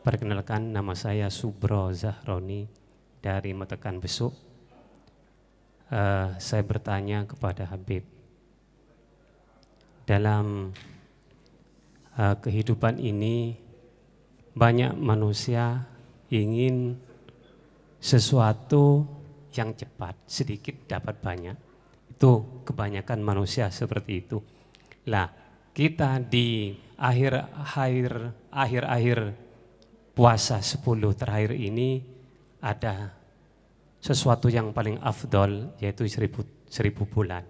Perkenalkan, nama saya Subro Zahroni dari Metekan Besuk. Saya bertanya kepada Habib, dalam kehidupan ini banyak manusia ingin sesuatu yang cepat, sedikit dapat banyak. Itu kebanyakan manusia seperti itu. Lah, kita di akhir-akhir puasa 10 terakhir ini ada sesuatu yang paling afdol, yaitu 1000 bulan.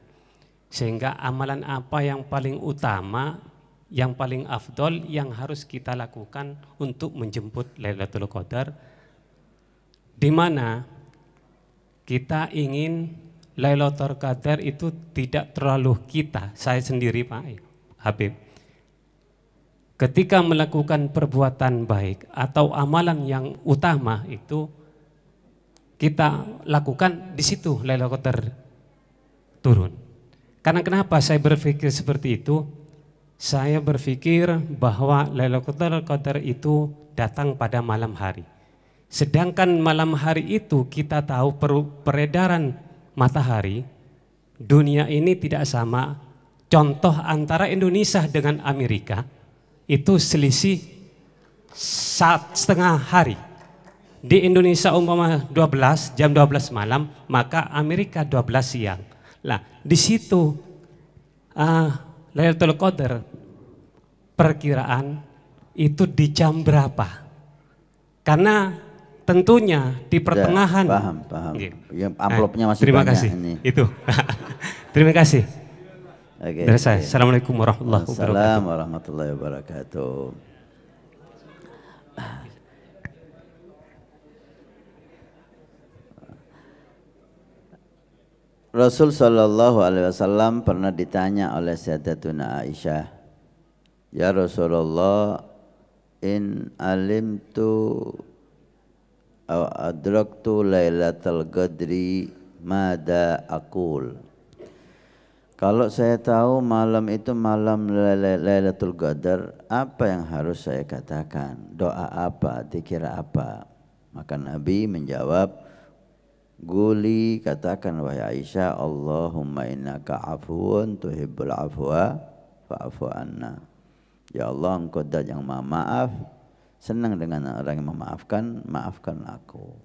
Sehingga amalan apa yang paling utama, yang paling afdol yang harus kita lakukan untuk menjemput Lailatul Qadar, di mana kita ingin Lailatul Qadar itu tidak terlalu kita, saya sendiri Pak Habib, ketika melakukan perbuatan baik atau amalan yang utama itu kita lakukan di situ Lailatul Qadar turun. Karena kenapa saya berpikir seperti itu? Saya berpikir bahwa Lailatul Qadar itu datang pada malam hari. Sedangkan malam hari itu kita tahu peredaran matahari dunia ini tidak sama. Contoh antara Indonesia dengan Amerika itu selisih 1,5 hari. Di Indonesia umpama jam 12 malam, maka Amerika 12 siang. Lah, di situ Lailatul Qadar perkiraan itu di jam berapa? Karena tentunya di pertengahan. Ya, paham. Ya, amplopnya masih terima banyak kasih. ini. Itu. Terima kasih. Oke, Dari saya. Assalamualaikum warahmatullahi wabarakatuh. Assalamualaikum warahmatullahi wabarakatuh. Rasul Shallallahu Alaihi Wasallam pernah ditanya oleh Sayyidatuna Aisyah, ya Rasulullah, in alimtu aw adraktu lailatul qadri mada aqul. Kalau saya tahu malam itu malam Lailatul Qadar, apa yang harus saya katakan? Doa apa? Dikira apa? Maka Nabi menjawab, Guli, katakan wahai Aisyah, Allahumma innaka afuun tuhibbul afwa fa'fu anna. Ya Allah, engkau dat yang maha maaf, senang dengan orang yang memaafkan, maafkan aku.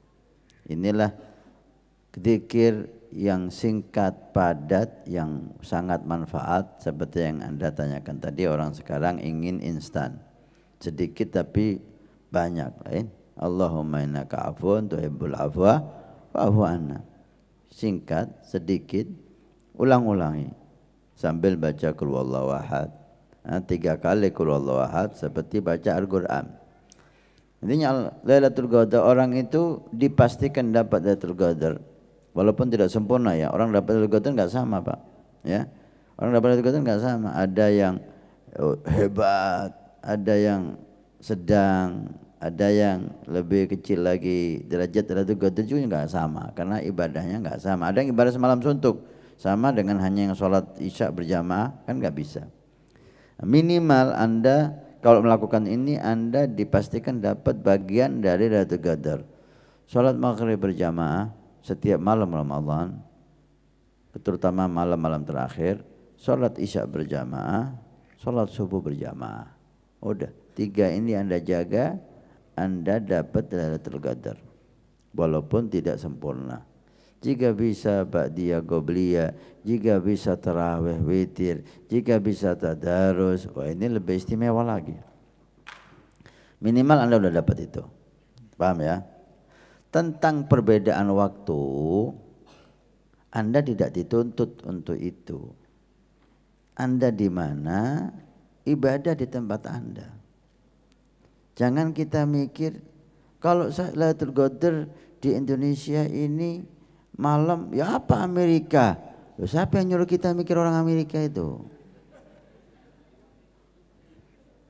Inilah zikir yang singkat, padat, yang sangat manfaat. Seperti yang Anda tanyakan tadi, orang sekarang ingin instan, sedikit tapi banyak. Allahumma innaka afuun tuhibbul afwa fa'fu anna. Singkat, sedikit, ulang-ulangi sambil baca qul huwallahu ahad. 3 kali qul huwallahu ahad seperti baca Al-Qur'an. Intinya Lailatul Qadar, orang itu dipastikan dapat Lailatul Qadar. Walaupun tidak sempurna ya, orang dapat Lailatul Qadar enggak sama, Pak. Ya. Orang dapat Lailatul Qadar enggak sama. Ada yang hebat, ada yang sedang, ada yang lebih kecil lagi. Derajat Lailatul Qadar juga enggak sama karena ibadahnya enggak sama. Ada yang ibadah semalam suntuk sama dengan hanya yang sholat Isya berjamaah, kan enggak bisa. Minimal Anda kalau melakukan ini, Anda dipastikan dapat bagian dari Lailatul Qadar. Sholat maghrib berjamaah setiap malam Ramadan, terutama malam-malam terakhir, sholat Isya berjamaah, sholat subuh berjamaah. Udah, 3 ini Anda jaga, Anda dapat Lailatul Qadar. Walaupun tidak sempurna. Jika bisa ba'diyah qobliyah, jika bisa tarawih witir, jika bisa tadarus, wah ini lebih istimewa lagi. Minimal Anda udah dapat itu. Paham ya? Tentang perbedaan waktu, Anda tidak dituntut untuk itu. Anda di mana, ibadah di tempat Anda. Jangan kita mikir kalau Lailatul Qadar di Indonesia ini malam, ya apa Amerika? Loh, siapa yang nyuruh kita mikir orang Amerika itu?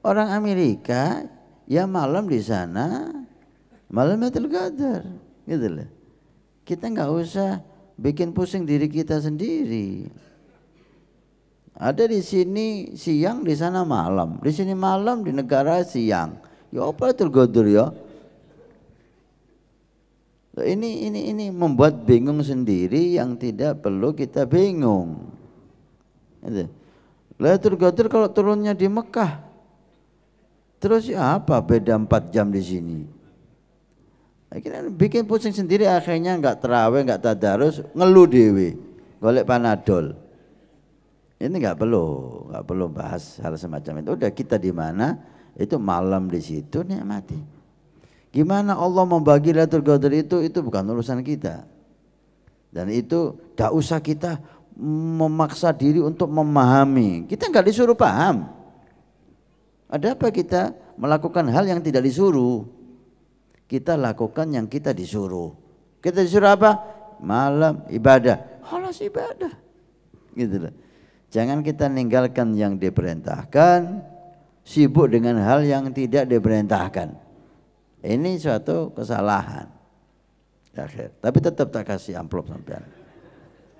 Orang Amerika ya malam di sana, malam Lailatul Qadar, gitu loh. Kita nggak usah bikin pusing diri kita sendiri. Ada di sini siang, di sana malam. Di sini malam, di negara siang. Ya apa Lailatul Qadar ya? Ini membuat bingung sendiri yang tidak perlu kita bingung. Lailatul Qadar kalau turunnya di Mekah, terus ya apa beda 4 jam di sini? Akhirnya bikin pusing sendiri, akhirnya nggak terawih, nggak tadarus, ngeluh dewe, golek panadol. Ini nggak perlu bahas hal semacam itu. Udah kita di mana itu malam di situ nikmati. Gimana Allah membagi Lailatul Qadar itu bukan urusan kita. Dan itu tidak usah kita memaksa diri untuk memahami. Kita nggak disuruh paham. Ada apa kita melakukan hal yang tidak disuruh? Kita lakukan yang kita disuruh. Kita disuruh apa? Malam ibadah. Halas ibadah. Gitu loh. Jangan kita ninggalkan yang diperintahkan, sibuk dengan hal yang tidak diperintahkan. Ini suatu kesalahan. Tapi tetap tak kasih amplop sampean.